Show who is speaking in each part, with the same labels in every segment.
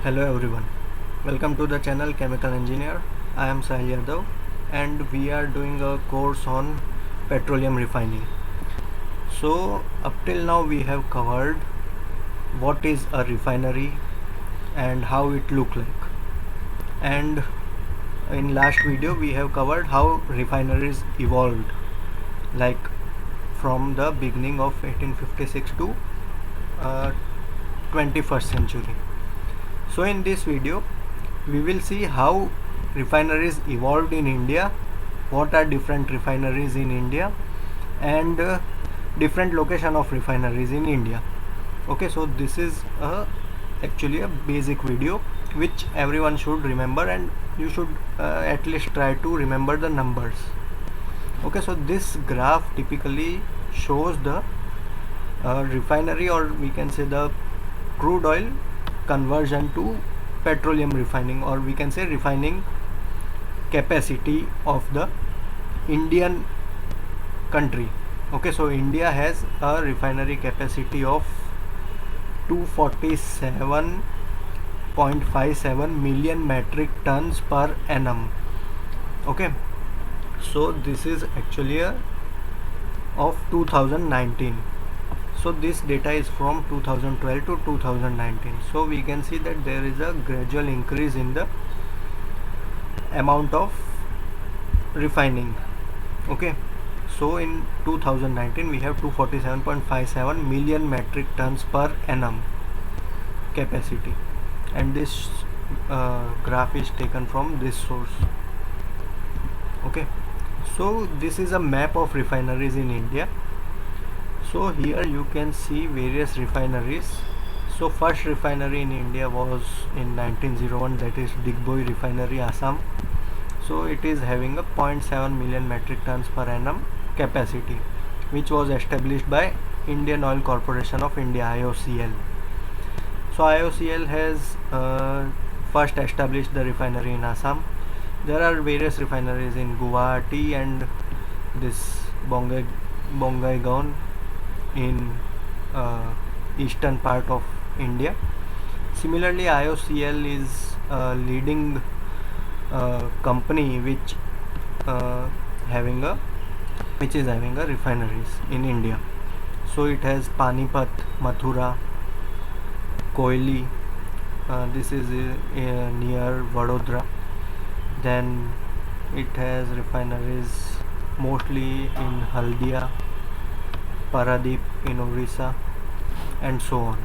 Speaker 1: Hello everyone, welcome to the channel Chemical Engineer. I am Sahil Yadav and we are doing a course on petroleum refining. So up till now we have covered what is a refinery and how it look like, and in last video we have covered how refineries evolved, like from the beginning of 1856 to uh, 21st century. So in this video we will see how refineries evolved in India, what are different refineries in India, and different location of refineries in India. Okay, so this is actually a basic video which everyone should remember, and you should at least try to remember the numbers. Okay, so this graph typically shows the refinery, or we can say the crude oil conversion to petroleum refining, or we can say refining capacity of the Indian country. Okay, so India has a refinery capacity of 247.57 million metric tons per annum. Okay, so this is actually of 2019. So this data is from 2012 to 2019. So we can see that there is a gradual increase in the amount of refining. Okay, so in 2019 we have 247.57 million metric tons per annum capacity, and this graph is taken from this source. Okay, so this is a map of refineries in India. So here you can see various refineries. So first refinery in India was in 1901, that is Digboi Refinery, Assam. So it is having a 0.7 million metric tons per annum capacity, which was established by Indian Oil Corporation of India, IOCL. So IOCL has first established the refinery in Assam. There are various refineries in Guwahati and this Bongaigaon in eastern part of India. Similarly, IOCL is a leading company which is having a refineries in India. So it has Panipat, Mathura, Koili. This is near Vadodara. Then it has refineries mostly in Haldia, Paradeep in Orissa, and so on.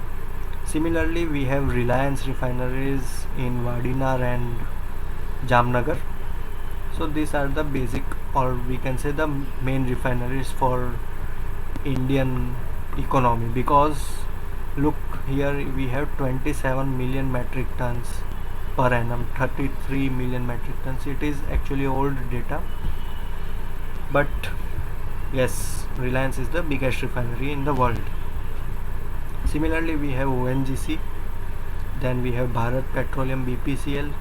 Speaker 1: Similarly, we have Reliance refineries in Wadinar and Jamnagar. So these are the basic, or we can say the main refineries for Indian economy, because look here, we have 27 million metric tons per annum, 33 million metric tons. It is actually old data, but yes, Reliance is the biggest refinery in the world. Similarly, we have ONGC, then we have Bharat Petroleum, BPCL,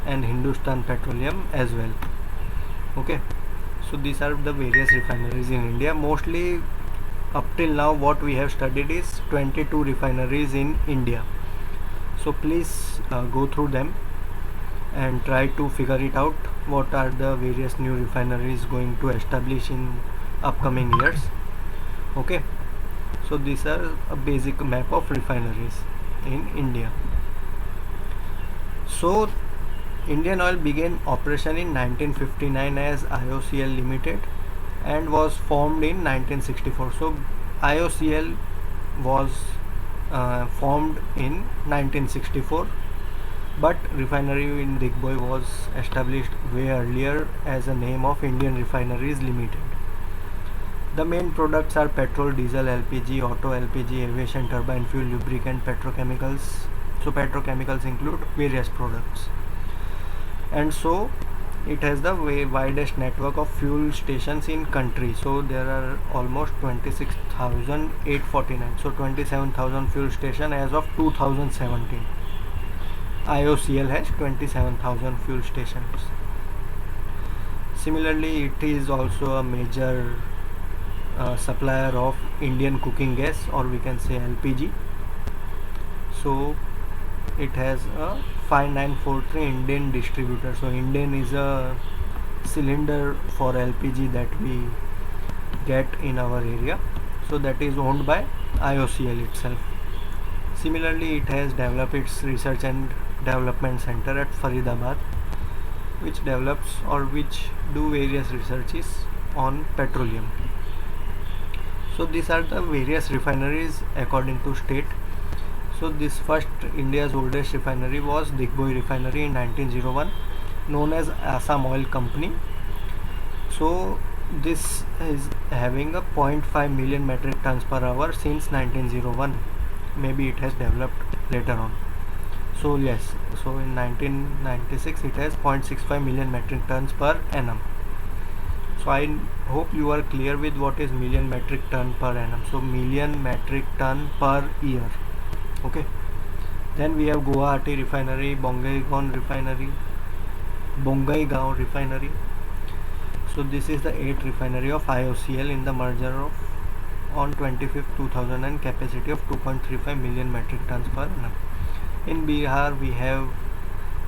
Speaker 1: and Hindustan Petroleum as well. Okay, so these are the various refineries in India. Mostly up till now what we have studied is 22 refineries in India. So please go through them and try to figure it out, what are the various new refineries going to establish in upcoming years. Okay, so these are a basic map of refineries in India. So Indian Oil began operation in 1959 as IOCL Limited and was formed in 1964. So IOCL was formed in 1964, but refinery in Digboi was established way earlier as a name of Indian Refineries Limited. The main products are petrol, diesel, LPG, auto LPG, aviation turbine fuel, lubricant, petrochemicals. So petrochemicals include various products, and so it has the widest network of fuel stations in country. So there are almost 26,849, so 27,000 fuel station as of 2017. IOCL has 27,000 fuel stations. Similarly, it is also a major supplier of Indian cooking gas, or we can say LPG. So it has a 5943 Indian distributor. So Indian is a cylinder for LPG that we get in our area, so that is owned by IOCL itself. Similarly, it has developed its research and development center at Faridabad, which develops or which do various researches on petroleum. So these are the various refineries according to state. So this first India's oldest refinery was Digboi refinery in 1901, known as Assam Oil Company. So this is having a 0.5 million metric tons per hour since 1901. Maybe it has developed later on. So yes, so in 1996 it has 0.65 million metric tons per annum. So I hope you are clear with what is million metric ton per annum. So million metric ton per year. Okay. Then we have Guwahati refinery, Bongaigaon refinery. So this is the 8th refinery of IOCL in the merger of on 25th 2000 and capacity of 2.35 million metric tons per annum. In Bihar we have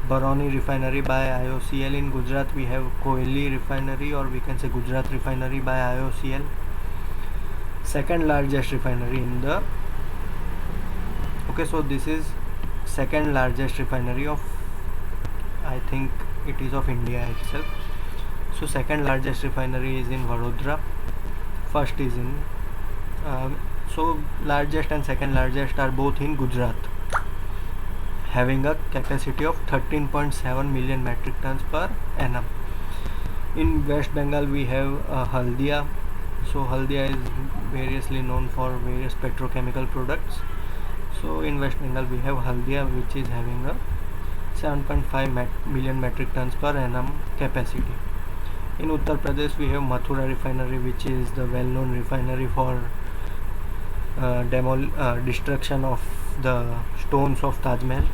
Speaker 1: Barauni refinery by IOCL. In Gujarat we have Koyali refinery, or we can say Gujarat refinery by IOCL. Second largest refinery in the so this is second largest refinery of, I think it is of India itself. So second largest refinery is in Vadodara. First is in so largest and second largest are both in Gujarat, having a capacity of 13.7 million metric tons per annum. In West Bengal we have Haldia. So Haldia is variously known for various petrochemical products. So in West Bengal we have Haldia, which is having a 7.5 million metric tons per annum capacity. In Uttar Pradesh we have Mathura refinery, which is the well-known refinery for destruction of the stones of Taj Mahal.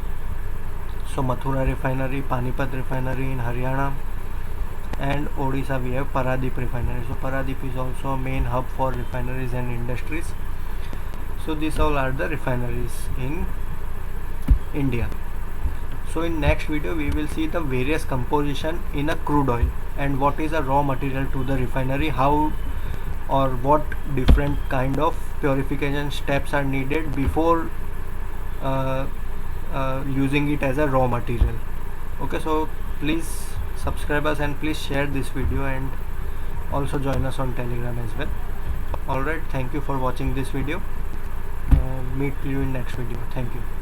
Speaker 1: So Mathura refinery, Panipat refinery in Haryana, and Odisha we have Paradip refinery. So Paradip is also a main hub for refineries and industries. So these all are the refineries in India. So in next video we will see the various composition in a crude oil and what is a raw material to the refinery, how or what different kind of purification steps are needed before using it as a raw material. Okay, so please subscribe us and please share this video and also join us on Telegram as well. Alright, thank you for watching this video. Meet you in next video. Thank you.